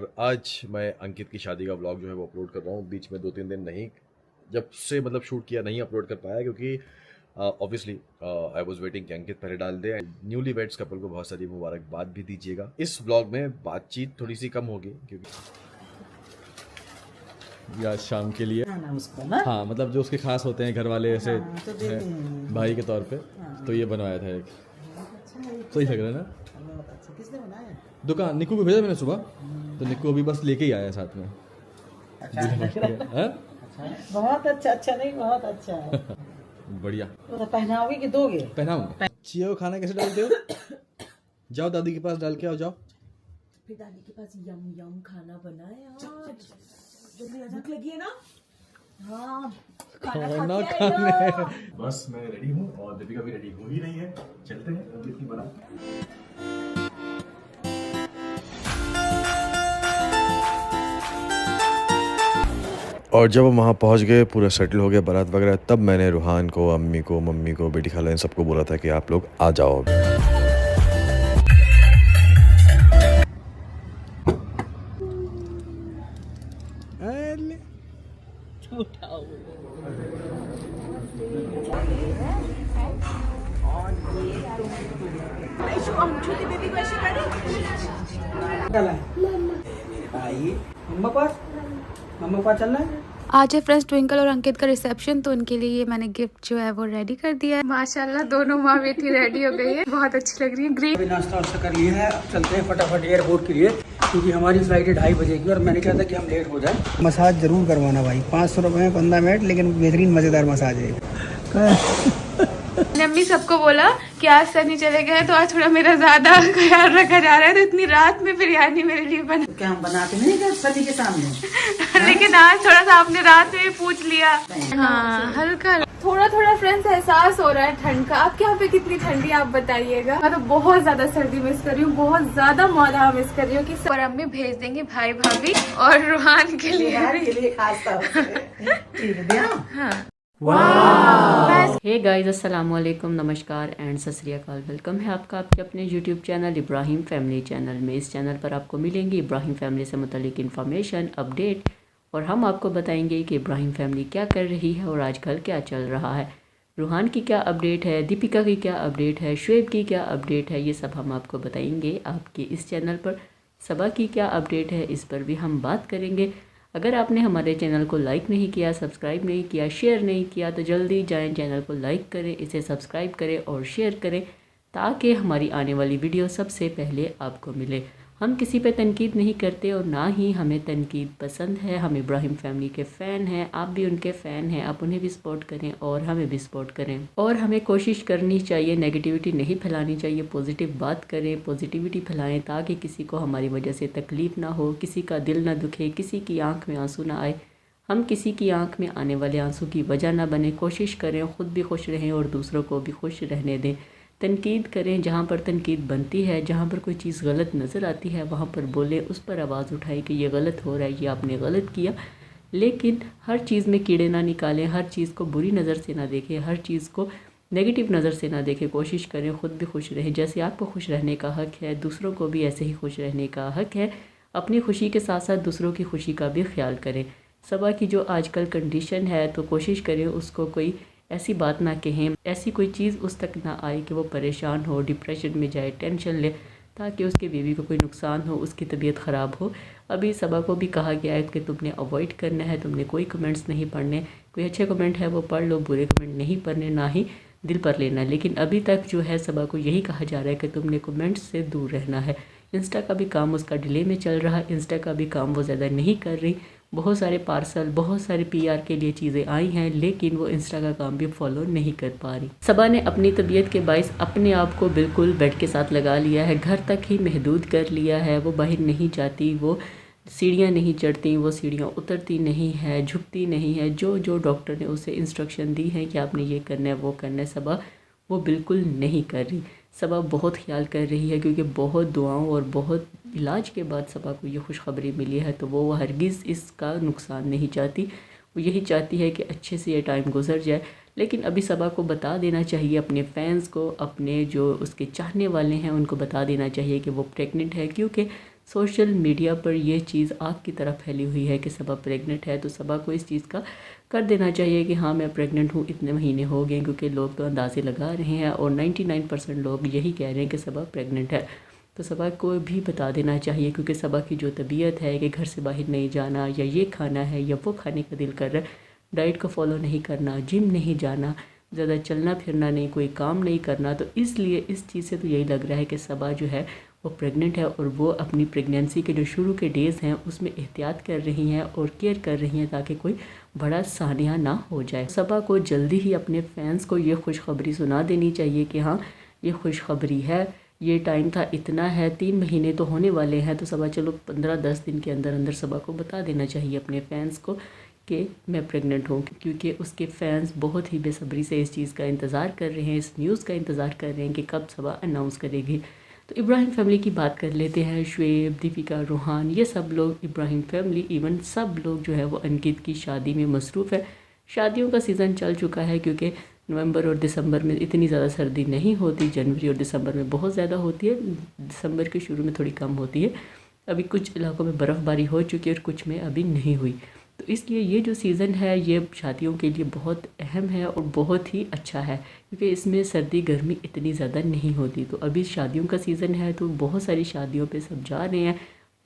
और आज मैं अंकित की शादी का व्लॉग जो है वो अपलोड कर रहा हूँ। बीच में 2-3 दिन नहीं, जब से मतलब शूट किया नहीं अपलोड कर पाया, क्योंकि ऑब्वियसली आई वाज वेटिंग कि अंकित पहले डाल दे। न्यूली वेड्स कपल को बहुत सारी मुबारकबाद भी दीजिएगा। इस व्लॉग में बातचीत थोड़ी सी कम होगी क्योंकि आज शाम के लिए ना उसको ना। हाँ, मतलब जो उसके खास होते हैं घर वाले ऐसे तो देते हैं। भाई के तौर पे, तो ये बनवाया था एक। अच्छा है। सही लग रहा है ना? बहुत अच्छा। किसने बनाया? दुकान निक्कू को भेजा मैंने सुबह, तो निक्कू अभी बस लेके ही आया साथ में। अच्छा लग रहा है। हाँ? बहुत अच्छा। अच्छा नहीं, बहुत अच्छा है। बढ़िया। वो तो पहनाओगे कि दोगे? पहनाऊंगा। चिया को खाना कैसे डालते हो? जाओ दादी के पास डाल के आओ, जाओ। फिर दादी के पास यम यम खाना बनाया। जल्दी अचानक लगी है ना। हाँ, खाना खाने। बस मैं रेडी हूँ और दीपिका भी रेडी हो ही रही है। चलते हैं इतनी बड़ा। और जब हम वहाँ पहुँच गए, पूरा सेटल हो गया बारात वगैरह, तब मैंने रूहान को, अम्मी को, मम्मी को, बेटी खाला इन सबको बोला था कि आप लोग आ जाओ। छोटी बेबी को ऐसे करे। आई मम्मा पास, मम्मा पास चलना है। आज है फ्रेंड्स ट्विंकल और अंकित का रिसेप्शन, तो उनके लिए ये मैंने गिफ्ट जो है वो रेडी कर दिया है। माशाल्लाह दोनों माँ बेटी रेडी हो गई है, बहुत अच्छी लग रही है। ग्रीन अभी नाश्ता वास्ता कर लिया है, अब चलते हैं फटाफट एयरपोर्ट के लिए, क्योंकि हमारी फ्लाइट है 2:30 बजे की और मैंने कहा था कि हम लेट हो जाए। मसाज जरूर करवाना भाई, 500 रुपये में 15 मिनट, लेकिन बेहतरीन मज़ेदार मसाज है। मैंने अम्मी सबको बोला कि आज सनी चले गए तो आज थोड़ा मेरा ज्यादा ख्याल रखा जा रहा है, तो इतनी रात में बिरयानी मेरे लिए बना। क्या हम बनाते नहीं थे सभी के सामने? लेकिन आज थोड़ा सा आपने रात में भी पूछ लिया। हाँ, हल्का थोड़ा थोड़ा फ्रेंड्स एहसास हो रहा है ठंड का। आपके यहाँ पे कितनी ठंडी है आप बताइएगा। मैं तो बहुत ज्यादा सर्दी मिस कर रही हूँ, बहुत ज्यादा मौला मिस कर रही हूँ। कि और अम्मी भेज देंगे भाई भाभी और रूहान के लिए खास हाँ। हे गाइस, अस्सलाम वालेकुम, नमस्कार एंड सत श्री अकाल। वेलकम है आपका आपके अपने YouTube channel Ibrahim family channel में। इस चैनल पर आपको मिलेंगी इब्राहिम फैमिली से मुतालिक इन्फॉर्मेशन, अपडेट, और हम आपको बताएंगे कि इब्राहिम फैमिली क्या कर रही है और आजकल क्या चल रहा है। रूहान की क्या अपडेट है, दीपिका की क्या अपडेट है, शुएब की क्या अपडेट है, ये सब हम आपको बताएंगे आपके इस चैनल पर। सबा की क्या अपडेट है, इस पर भी हम बात करेंगे। अगर आपने हमारे चैनल को लाइक नहीं किया, सब्सक्राइब नहीं किया, शेयर नहीं किया, तो जल्दी जाएं, चैनल को लाइक करें, इसे सब्सक्राइब करें और शेयर करें, ताकि हमारी आने वाली वीडियो सबसे पहले आपको मिले। हम किसी पे तनकीद नहीं करते और ना ही हमें तनकीद पसंद है। हम इब्राहिम फैमिली के फ़ैन हैं, आप भी उनके फ़ैन हैं। आप उन्हें भी सपोर्ट करें और हमें भी सपोर्ट करें। और हमें कोशिश करनी चाहिए, नेगेटिविटी नहीं फैलानी चाहिए, पॉजिटिव बात करें, पॉजिटिविटी फैलाएं, ताकि किसी को हमारी वजह से तकलीफ़ ना हो, किसी का दिल ना दुखे, किसी की आंख में आंसू ना आए, हम किसी की आंख में आने वाले आंसू की वजह ना बने। कोशिश करें ख़ुद भी खुश रहें और दूसरों को भी खुश रहने दें। तनकीद करें जहाँ पर तनकीद बनती है, जहाँ पर कोई चीज़ गलत नज़र आती है वहाँ पर बोलें, उस पर आवाज़ उठाएं कि ये गलत हो रहा है, ये आपने गलत किया। लेकिन हर चीज़ में कीड़े ना निकालें, हर चीज़ को बुरी नज़र से ना देखें, हर चीज़ को नेगेटिव नज़र से ना देखें। कोशिश करें ख़ुद भी खुश रहें। जैसे आपको खुश रहने का हक़ है, दूसरों को भी ऐसे ही खुश रहने का हक़ है। अपनी खुशी के साथ साथ दूसरों की खुशी का भी ख्याल करें। सबा की जो आजकल कंडीशन है, तो कोशिश करें उसको कोई ऐसी बात ना कहें, ऐसी कोई चीज़ उस तक ना आए कि वो परेशान हो, डिप्रेशन में जाए, टेंशन ले, ताकि उसके बेबी को कोई नुकसान हो, उसकी तबीयत ख़राब हो। अभी सबा को भी कहा गया है कि तुमने अवॉइड करना है, तुमने कोई कमेंट्स नहीं पढ़ने। कोई अच्छे कमेंट है वो पढ़ लो, बुरे कमेंट नहीं पढ़ने, ना ही दिल पर लेना। लेकिन अभी तक जो है सबा को यही कहा जा रहा है कि तुमने कमेंट्स से दूर रहना है। इंस्टा का भी काम उसका डिले में चल रहा है, इंस्टा का भी काम वो ज़्यादा नहीं कर रही। बहुत सारे पार्सल, बहुत सारे पीआर के लिए चीज़ें आई हैं, लेकिन वो इंस्टा का काम भी फॉलो नहीं कर पा रही। सबा ने अपनी तबीयत के बाइस अपने आप को बिल्कुल बेड के साथ लगा लिया है, घर तक ही महदूद कर लिया है। वो बाहर नहीं जाती, वो सीढ़ियाँ नहीं चढ़ती, वो सीढ़ियाँ उतरती नहीं है, झुकती नहीं है। जो जो डॉक्टर ने उसे इंस्ट्रक्शन दी है कि आपने ये करना है, वो करना है, सबा वो बिल्कुल नहीं कर रही। सबा बहुत ख्याल कर रही है, क्योंकि बहुत दुआओं और बहुत इलाज के बाद सबा को ये खुशखबरी मिली है, तो वो हरगिज़ इसका नुकसान नहीं चाहती। वो यही चाहती है कि अच्छे से ये टाइम गुजर जाए। लेकिन अभी सबा को बता देना चाहिए, अपने फैंस को, अपने जो उसके चाहने वाले हैं उनको बता देना चाहिए कि वो प्रेग्नेंट है, क्योंकि सोशल मीडिया पर ये चीज़ आग की तरह फैली हुई है कि सबा प्रेग्नेंट है, तो सबा को इस चीज़ का कर देना चाहिए कि हाँ मैं प्रेग्नेंट हूँ, इतने महीने हो गए, क्योंकि लोग तो अंदाज़े लगा रहे हैं और 99% लोग यही कह रहे हैं कि सबा प्रेग्नेंट है। तो सबा को भी बता देना चाहिए, क्योंकि सबा की जो तबीयत है कि घर से बाहर नहीं जाना, या ये खाना है या वो खाने का दिल कर रहा है, डाइट को फॉलो नहीं करना, जिम नहीं जाना, ज़्यादा चलना फिरना नहीं, कोई काम नहीं करना, तो इसलिए इस चीज़ से तो यही लग रहा है कि सबा जो है वो प्रेग्नेंट है और वो अपनी प्रेगनेंसी के जो शुरू के डेज़ हैं उसमें एहतियात कर रही हैं और केयर कर रही हैं ताकि कोई बड़ा सानिया ना हो जाए। सबा को जल्दी ही अपने फैंस को ये खुशखबरी सुना देनी चाहिए कि हाँ ये खुशखबरी है, ये टाइम था, इतना है, 3 महीने तो होने वाले हैं, तो सबा चलो 15-10 दिन के अंदर अंदर सबा को बता देना चाहिए अपने फैंस को कि मैं प्रेग्नेंट हूँ, क्योंकि उसके फैंस बहुत ही बेसब्री से इस चीज़ का इंतज़ार कर रहे हैं, इस न्यूज़ का इंतज़ार कर रहे हैं कि कब सबा अनाउंस करेगी। तो इब्राहिम फैमिली की बात कर लेते हैं। शुएब, दीपिका, रूहान, ये सब लोग, इब्राहिम फैमिली, इवन सब लोग जो है वो अंकित की शादी में मसरूफ़ है। शादियों का सीज़न चल चुका है, क्योंकि नवंबर और दिसंबर में इतनी ज़्यादा सर्दी नहीं होती, जनवरी और दिसंबर में बहुत ज़्यादा होती है, दिसंबर के शुरू में थोड़ी कम होती है। अभी कुछ इलाकों में बर्फ़बारी हो चुकी है और कुछ में अभी नहीं हुई, तो इसलिए ये जो सीज़न है ये शादियों के लिए बहुत अहम है और बहुत ही अच्छा है, क्योंकि इसमें सर्दी गर्मी इतनी ज़्यादा नहीं होती। तो अभी शादियों का सीज़न है, तो बहुत सारी शादियों पे सब जा रहे हैं।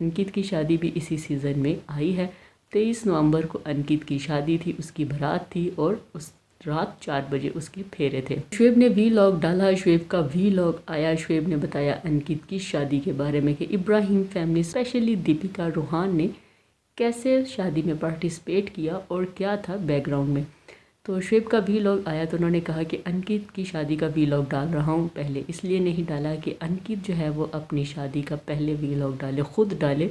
अंकित की शादी भी इसी सीज़न में आई है। 23 नवंबर को अंकित की शादी थी, उसकी बारात थी और उस रात 4 बजे उसके फेरे थे। शुएब ने वीलॉग डाला, शुएब का वीलॉग आया। शुएब ने बताया अंकित की शादी के बारे में कि इब्राहिम फैमिली स्पेशली दीपिका, रूहान ने कैसे शादी में पार्टिसिपेट किया और क्या था बैकग्राउंड में। तो शुएब का वीलॉग आया तो उन्होंने कहा कि अंकित की शादी का वीलॉग डाल रहा हूँ। पहले इसलिए नहीं डाला कि अंकित जो है वो अपनी शादी का पहले वीलॉग डाले, ख़ुद डाले,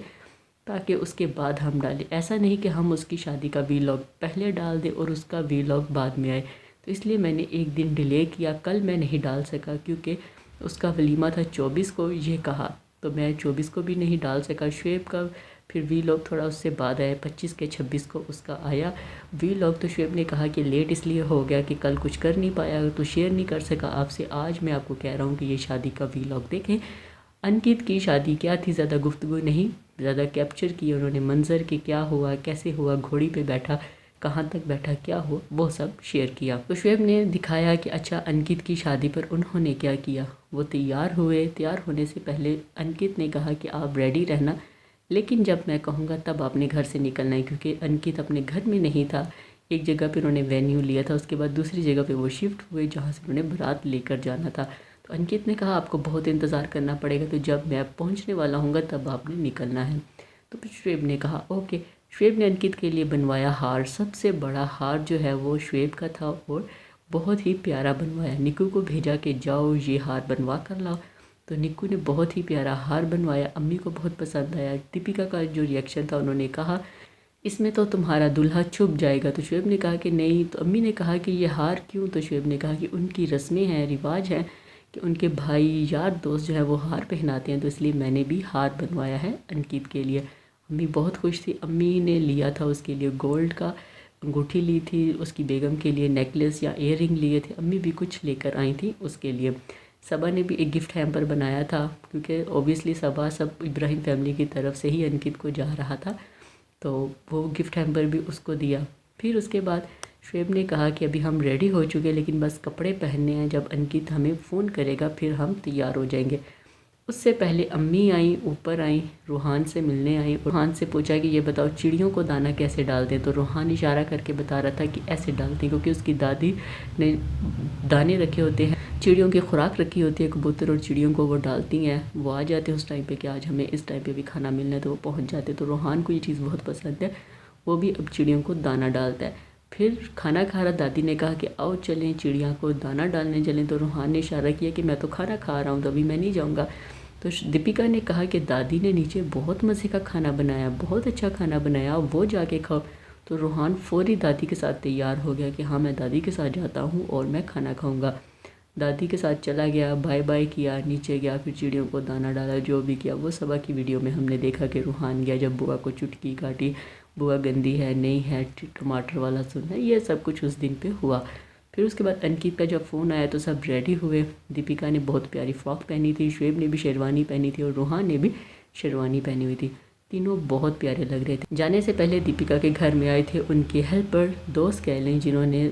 ताकि उसके बाद हम डालें। ऐसा नहीं कि हम उसकी शादी का वीलॉग पहले डाल दें और उसका वीलॉग बाद में आए। तो इसलिए मैंने एक दिन डिले किया, कल मैं नहीं डाल सका क्योंकि उसका वलीमा था 24 को, ये कहा, तो मैं 24 को भी नहीं डाल सका। शुएब का फिर वीलॉग थोड़ा उससे बाद आया, 25 के 26 को उसका आया वीलॉग। तो शुएब ने कहा कि लेट इसलिए हो गया कि कल कुछ कर नहीं पाया तो शेयर नहीं कर सका आपसे। आज मैं आपको कह रहा हूँ कि ये शादी का वीलॉग देखें। अंकित की शादी क्या थी, ज़्यादा गुफ्तगू नहीं, ज़्यादा कैप्चर की उन्होंने मंज़र कि क्या हुआ, कैसे हुआ, घोड़ी पे बैठा, कहाँ तक बैठा, क्या हुआ, वो सब शेयर किया। तो शुएब ने दिखाया कि अच्छा अंकित की शादी पर उन्होंने क्या किया। वो तैयार हुए, तैयार होने से पहले अंकित ने कहा कि आप रेडी रहना, लेकिन जब मैं कहूँगा तब आपने घर से निकलना है, क्योंकि अंकित अपने घर में नहीं था। एक जगह पे उन्होंने वेन्यू लिया था, उसके बाद दूसरी जगह पे वो शिफ्ट हुए जहाँ से उन्होंने बारात लेकर जाना था। तो अंकित ने कहा आपको बहुत इंतज़ार करना पड़ेगा, तो जब मैं पहुँचने वाला हूँगा तब आपने निकलना है। तो फिर शुएब ने कहा ओके। शुएब ने अंकित के लिए बनवाया हार, सबसे बड़ा हार जो है वो शुएब का था और बहुत ही प्यारा बनवाया। निक्कू को भेजा कि जाओ ये हार बनवा कर लाओ, तो निक्कू ने बहुत ही प्यारा हार बनवाया, अम्मी को बहुत पसंद आया। दीपिका का जो रिएक्शन था, उन्होंने कहा इसमें तो तुम्हारा दूल्हा छुप जाएगा। तो शुएब ने कहा कि नहीं, तो अम्मी ने कहा कि ये हार क्यों, तो शुएब ने कहा कि उनकी रस्में हैं, रिवाज हैं कि उनके भाई यार दोस्त जो है वो हार पहनाते हैं, तो इसलिए मैंने भी हार बनवाया है अंकित के लिए। अम्मी बहुत खुश थी। अम्मी ने लिया था उसके लिए गोल्ड का अंगूठी ली थी, उसकी बेगम के लिए नेकलेस या इयर रिंग लिए थे, अम्मी भी कुछ लेकर आई थी उसके लिए। सबा ने भी एक गिफ्ट हैम्पर बनाया था, क्योंकि ओबियसली सबा सब इब्राहिम फैमिली की तरफ से ही अंकित को जा रहा था, तो वो गिफ्ट हैम्पर भी उसको दिया। फिर उसके बाद शुएब ने कहा कि अभी हम रेडी हो चुके हैं, लेकिन बस कपड़े पहनने हैं, जब अंकित हमें फ़ोन करेगा फिर हम तैयार हो जाएंगे। उससे पहले अम्मी आई, ऊपर आई, रूहान से मिलने आई। रूहान से पूछा कि ये बताओ चिड़ियों को दाना कैसे डालते हैं, तो रूहान इशारा करके बता रहा था कि ऐसे डालते हैं, क्योंकि उसकी दादी ने दाने रखे होते हैं, चिड़ियों की खुराक रखी होती है, कबूतर और चिड़ियों को वो डालती हैं। वो आ जाते हैं उस टाइम पे कि आज हमें इस टाइम पे भी खाना मिलना है, तो वो पहुंच जाते। तो रूहान को ये चीज़ बहुत पसंद है, वो भी अब चिड़ियों को दाना डालता है। फिर खाना खा रहा, दादी ने कहा कि आओ चलें चिड़िया को दाना डालने चलें, तो रूहान ने इशारा किया कि मैं तो खाना खा रहा हूँ, तो अभी मैं नहीं जाऊँगा। तो दीपिका ने कहा कि दादी ने नीचे बहुत मज़े का खाना बनाया, बहुत अच्छा खाना बनाया, वो जाके खाओ। तो रूहान फौरी दादी के साथ तैयार हो गया कि हाँ मैं दादी के साथ जाता हूँ और मैं खाना खाऊँगा। दादी के साथ चला गया, बाय बाय किया, नीचे गया, फिर चिड़ियों को दाना डाला, जो भी किया वो सबा की वीडियो में हमने देखा कि रूहान गया, जब बुआ को चुटकी काटी, बुआ गंदी है नहीं है, टमाटर वाला सुना, ये सब कुछ उस दिन पे हुआ। फिर उसके बाद अंकित का जब फ़ोन आया तो सब रेडी हुए। दीपिका ने बहुत प्यारी फ़्रॉक पहनी थी, शुएब ने भी शेरवानी पहनी थी और रूहान ने भी शेरवानी पहनी हुई थी। तीनों बहुत प्यारे लग रहे थे। जाने से पहले दीपिका के घर में आए थे उनके हेल्पर दोस्त कह लें, जिन्होंने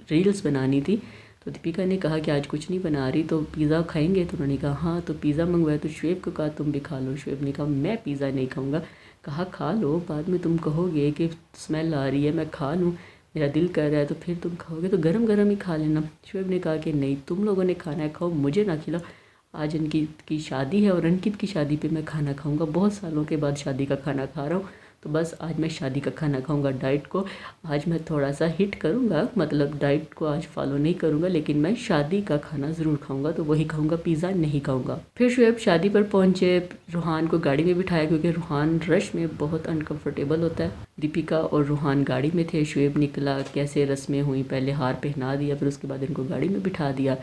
रील्स बनानी थी। तो दीपिका ने कहा कि आज कुछ नहीं बना रही तो पिज़्ज़ा खाएंगे। तो उन्होंने कहा हाँ, तो पिज़्ज़ा मंगवाया। तो शुएब को कहा तुम भी खा लो। शुएब ने कहा मैं पिज़्ज़ा नहीं खाऊंगा। कहा खा लो, बाद में तुम कहोगे कि स्मेल आ रही है, मैं खा लूँ, मेरा दिल कर रहा है, तो फिर तुम खाओगे तो गरम गरम ही खा लेना। शुएब ने कहा कि नहीं, तुम लोगों ने खाना है खाओ, मुझे ना खिलाओ। आज अंकित की शादी है और अंकित की शादी पे मैं खाना खाऊंगा। बहुत सालों के बाद शादी का खाना खा रहा हूँ, तो बस आज मैं शादी का खाना खाऊंगा। डाइट को आज मैं थोड़ा सा हिट करूंगा, मतलब डाइट को आज फॉलो नहीं करूंगा, लेकिन मैं शादी का खाना ज़रूर खाऊंगा, तो वही खाऊंगा, पिज़्ज़ा नहीं खाऊंगा। फिर शुएब शादी पर पहुंचे, रूहान को गाड़ी में बिठाया क्योंकि रूहान रश में बहुत अनकम्फर्टेबल होता है। दीपिका और रूहान गाड़ी में थे। शुएब निकला, कैसे रस्में हुई, पहले हार पहना दिया, फिर उसके बाद इनको गाड़ी में बिठा दिया।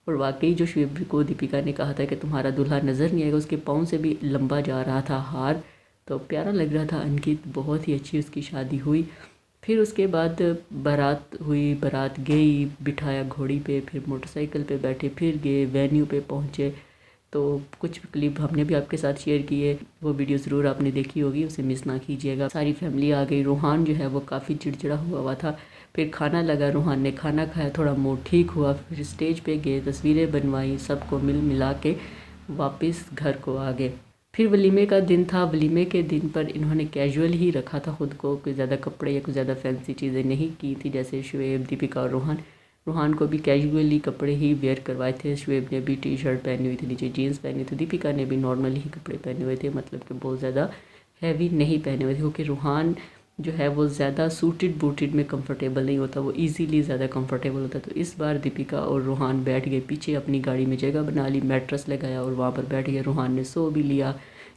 और वाकई जो शुएब को दीपिका ने कहा था कि तुम्हारा दूल्हा नज़र नहीं आएगा, उसके पाँव से भी लंबा जा रहा था हार, तो प्यारा लग रहा था अंकित। बहुत ही अच्छी उसकी शादी हुई। फिर उसके बाद बारात हुई, बारात गई, बिठाया घोड़ी पे, फिर मोटरसाइकिल पे बैठे, फिर गए वेन्यू पे पहुँचे। तो कुछ क्लिप हमने भी आपके साथ शेयर किए, वो वीडियो ज़रूर आपने देखी होगी, उसे मिस ना कीजिएगा। सारी फैमिली आ गई। रूहान जो है वो काफ़ी चिड़चिड़ा हुआ था। फिर खाना लगा, रूहान ने खाना खाया, थोड़ा मूड ठीक हुआ। फिर स्टेज पे गए, तस्वीरें बनवाई, सबको मिल मिला के वापस घर को आ गए। फिर वलीमे का दिन था। वलीमे के दिन पर इन्होंने कैजुअल ही रखा था ख़ुद को, कोई ज़्यादा कपड़े या कोई ज़्यादा फैंसी चीज़ें नहीं की थी, जैसे शुएब, दीपिका और रूहान को भी कैजुअली कपड़े ही वेयर करवाए थे। शुएब ने भी टी शर्ट पहनी हुई थी, नीचे जीन्स पहनी थी। दीपिका ने भी नॉर्मल ही कपड़े पहने हुए थे, मतलब कि बहुत ज़्यादा हैवी नहीं पहने हुए थे, क्योंकि रूहान जो है वो ज़्यादा सूटेड बूटेड में कंफर्टेबल नहीं होता, वो इजीली ज़्यादा कंफर्टेबल होता। तो इस बार दीपिका और रूहान बैठ गए पीछे, अपनी गाड़ी में जगह बना ली, मैट्रेस लगाया और वहाँ पर बैठ गए। रूहान ने सो भी लिया,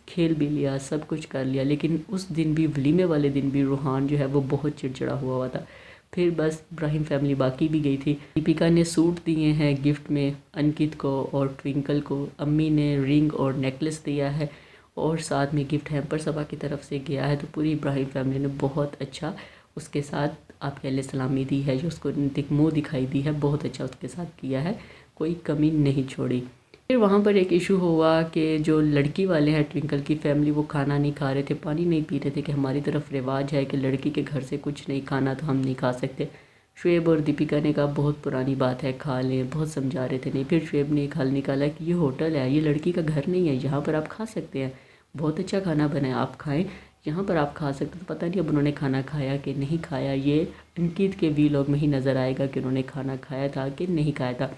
खेल भी लिया, सब कुछ कर लिया। लेकिन उस दिन भी, वलीमे वाले दिन भी, रूहान जो है वो बहुत चिड़चिड़ा हुआ था। फिर बस इब्राहिम फैमिली बाकी भी गई थी। दीपिका ने सूट दिए हैं गिफ्ट में अंकित को और ट्विंकल को। अम्मी ने रिंग और नेकलेस दिया है और साथ में गिफ्ट हैम्पर सबा की तरफ से गया है। तो पूरी इब्राहिम फैमिली ने बहुत अच्छा उसके साथ आप कह ले सलामी दी है, जो उसको मुँह दिखाई दी है, बहुत अच्छा उसके साथ किया है, कोई कमी नहीं छोड़ी। फिर वहाँ पर एक इशू हुआ कि जो लड़की वाले हैं ट्विंकल की फैमिली, वो खाना नहीं खा रहे थे, पानी नहीं पी रहे थे, कि हमारी तरफ रिवाज है कि लड़की के घर से कुछ नहीं खाना तो हम नहीं खा सकते। शुएब और दीपिका ने कहा बहुत पुरानी बात है, खा लें, बहुत समझा रहे थे, नहीं। फिर शुएब ने एक हल निकाला कि ये होटल है, ये लड़की का घर नहीं है, यहाँ पर आप खा सकते हैं, बहुत अच्छा खाना बना है, आप खाएँ, यहाँ पर आप खा सकते। तो पता नहीं अब उन्होंने खाना खाया कि नहीं खाया, ये अंकित के वीलॉग में ही नज़र आएगा कि उन्होंने खाना खाया था कि नहीं खाया था।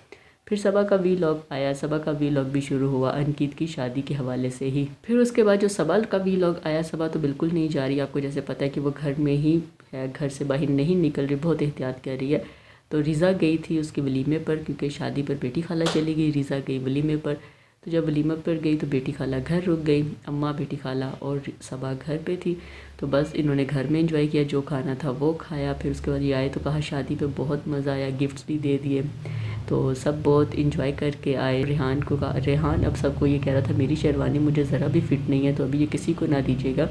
फिर सबा का वीलॉग आया, सबा का वीलॉग भी शुरू हुआ अंकित की शादी के हवाले से ही। फिर उसके बाद जो सबा का वीलॉग आया, सबा तो बिल्कुल नहीं जा रही, आपको जैसे पता है कि वो घर में ही है, घर से बाहर नहीं निकल रही, बहुत एहतियात कर रही है। तो रिज़ा गई थी उसके वलीमे पर, क्योंकि शादी पर बेटी खाला चली गई, रिज़ा गई वलीमे पर। तो जब वलीमा पर गई तो बेटी खाला घर रुक गई, अम्मा, बेटी खाला और सबा घर पे थी। तो बस इन्होंने घर में एंजॉय किया, जो खाना था वो खाया। फिर उसके बाद ये आए तो कहा शादी पे बहुत मज़ा आया, गिफ्ट्स भी दे दिए, तो सब बहुत इंजॉय करके आए। रेहान को कहा, रेहान अब सबको ये कह रहा था मेरी शेरवानी मुझे ज़रा भी फिट नहीं है, तो अभी ये किसी को ना दीजिएगा,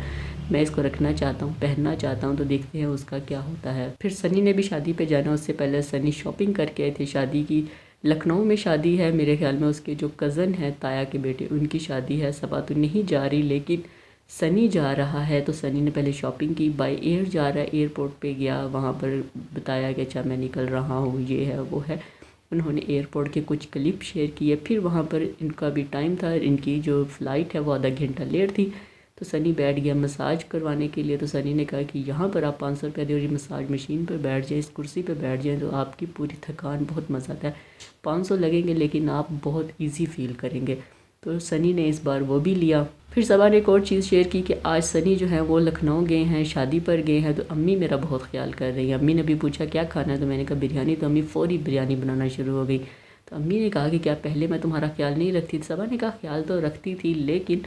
मैं इसको रखना चाहता हूँ, पहनना चाहता हूँ, तो देखते हैं उसका क्या होता है। फिर सनी ने भी शादी पे जाना, उससे पहले सनी शॉपिंग करके आए थे शादी की। लखनऊ में शादी है, मेरे ख्याल में उसके जो कज़न है ताया के बेटे, उनकी शादी है। सबा तो नहीं जा रही, लेकिन सनी जा रहा है। तो सनी ने पहले शॉपिंग की, बाय एयर जा रहा है, एयरपोर्ट पे गया, वहाँ पर बताया कि अच्छा मैं निकल रहा हूँ, ये है वो है। उन्होंने एयरपोर्ट के कुछ क्लिप शेयर किए। फिर वहाँ पर इनका भी टाइम था, इनकी जो फ़्लाइट है वो आधा घंटा लेट थी। तो सनी बैठ गया मसाज करवाने के लिए। तो सनी ने कहा कि यहाँ पर आप 500 रुपये दे, मसाज मशीन पर बैठ जाए, इस कुर्सी पर बैठ जाएँ तो आपकी पूरी थकान बहुत मज़ा आता है, 500 लगेंगे लेकिन आप बहुत ईजी फील करेंगे। तो सनी ने इस बार वो भी लिया। फिर सबा ने एक और चीज़ शेयर की कि आज सनी जो है वो लखनऊ गए हैं, शादी पर गए हैं, तो अम्मी मेरा बहुत ख्याल कर रही है। अम्मी ने भी पूछा क्या खाना है, तो मैंने कहा बिरयानी, तो अम्मी फ़ौरी बिरयानी बनाना शुरू हो गई। तो अम्मी ने कहा कि क्या पहले मैं तुम्हारा ख्याल नहीं रखती थी? सबा ने कहा ख्याल तो रखती थी, लेकिन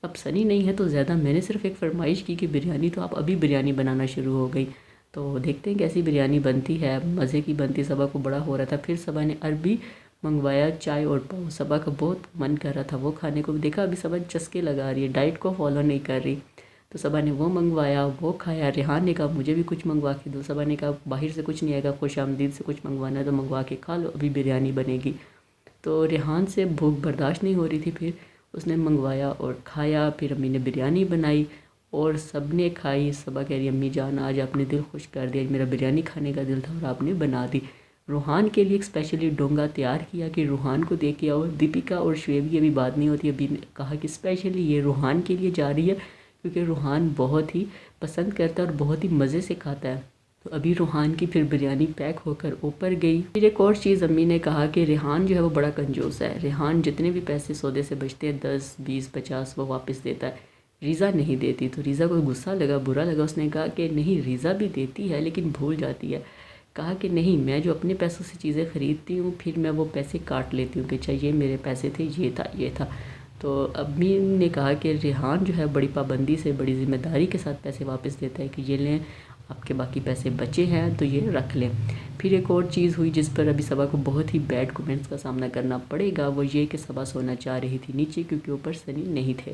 अब सनी नहीं है तो ज़्यादा, मैंने सिर्फ एक फरमाइश की कि बिरयानी, तो आप अभी बिरयानी बनाना शुरू हो गई। तो देखते हैं कैसी बिरयानी बनती है, मज़े की बनती। सबा को बड़ा हो रहा था। फिर सबा ने अरबी मंगवाया, चाय और पाव। सबा का बहुत मन कर रहा था वो खाने को। देखा अभी सबा चस्के लगा रही है, डाइट को फॉलो नहीं कर रही। तो सबा ने वो मंगवाया, वो खाया। रेहान ने कहा मुझे भी कुछ मंगवा के दो। सबा ने कहा बाहर से कुछ नहीं आएगा, खुशामदीद से कुछ मंगवाना है तो मंगवा के खा लो, अभी बिरयानी बनेगी। तो रेहान से भूख बर्दाश्त नहीं हो रही थी। फिर उसने मंगवाया और खाया। फिर अम्मी ने बिरयानी बनाई और सब ने खाई। सबा कह रही अम्मी जान आज आपने दिल खुश कर दिया, मेरा बिरयानी खाने का दिल था और आपने बना दी। रूहान के लिए एक स्पेशली डोंगा तैयार किया कि रूहान को दे के आओ। दीपिका और शुएब की अभी बात नहीं होती, अभी कहा कि स्पेशली ये रूहान के लिए जा रही है क्योंकि रूहान बहुत ही पसंद करता है और बहुत ही मज़े से खाता है। तो अभी रूहान की फिर बिरयानी पैक होकर ऊपर गई। फिर एक और चीज़ अम्मी ने कहा कि रेहान जो है वो बड़ा कंजूस है। रेहान जितने भी पैसे सौदे से बचते हैं 10, 20, 50 वो वापस देता है, रीज़ा नहीं देती। तो रीज़ा को गुस्सा लगा, बुरा लगा। उसने कहा कि नहीं रीज़ा भी देती है लेकिन भूल जाती है। कहा कि नहीं मैं जो अपने पैसों से चीज़ें ख़रीदती हूँ फिर मैं वो पैसे काट लेती हूँ कि चाहिए मेरे पैसे थे, ये था। तो अम्मी ने कहा कि रेहान जो है बड़ी पाबंदी से बड़ी ज़िम्मेदारी के साथ पैसे वापस देता है कि ये लें आपके बाकी पैसे बचे हैं तो ये रख लें। फिर एक और चीज़ हुई जिस पर अभी सबा को बहुत ही बैड कमेंट्स का सामना करना पड़ेगा, वो ये कि सबा सोना चाह रही थी नीचे क्योंकि ऊपर सनी नहीं थे।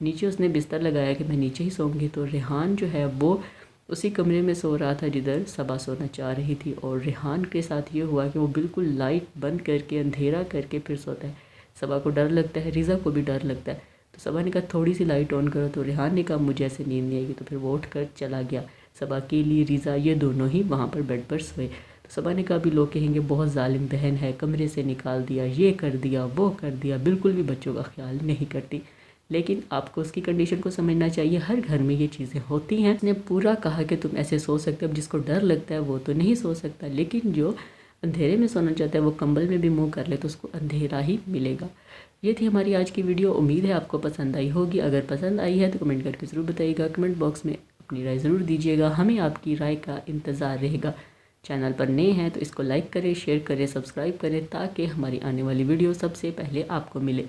नीचे उसने बिस्तर लगाया कि मैं नीचे ही सोऊंगी। तो रेहान जो है वो उसी कमरे में सो रहा था जिधर सबा सोना चाह रही थी। और रेहान के साथ ये हुआ कि वो बिल्कुल लाइट बंद करके अंधेरा करके फिर सोता है। सबा को डर लगता है, रीज़ा को भी डर लगता है। तो सबा ने कहा थोड़ी सी लाइट ऑन करो। तो रेहान ने कहा मुझे ऐसे नींद नहीं आएगी। तो फिर वो उठ कर चला गया। सबा के लिए रीज़ा ये दोनों ही वहाँ पर बेड पर सोए। तो सबा ने कहा अभी लोग कहेंगे बहुत जालिम बहन है, कमरे से निकाल दिया, ये कर दिया, वो कर दिया, बिल्कुल भी बच्चों का ख्याल नहीं करती। लेकिन आपको उसकी कंडीशन को समझना चाहिए, हर घर में ये चीज़ें होती हैं। उसने पूरा कहा कि तुम ऐसे सो सकते हो, अब जिसको डर लगता है वो तो नहीं सो सकता, लेकिन जो अंधेरे में सोना चाहता है वो कंबल में भी मुँह कर ले तो उसको अंधेरा ही मिलेगा। ये थी हमारी आज की वीडियो। उम्मीद है आपको पसंद आई होगी। अगर पसंद आई है तो कमेंट करके ज़रूर बताइएगा। कमेंट बॉक्स में अपनी राय ज़रूर दीजिएगा, हमें आपकी राय का इंतज़ार रहेगा। चैनल पर नए हैं तो इसको लाइक करें, शेयर करें, सब्सक्राइब करें ताकि हमारी आने वाली वीडियो सबसे पहले आपको मिले।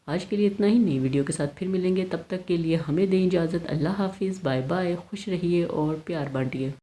आज के लिए इतना ही, नई वीडियो के साथ फिर मिलेंगे। तब तक के लिए हमें दें इजाज़त। अल्लाह हाफिज़, बाय बाय, खुश रहिए और प्यार बांटिए।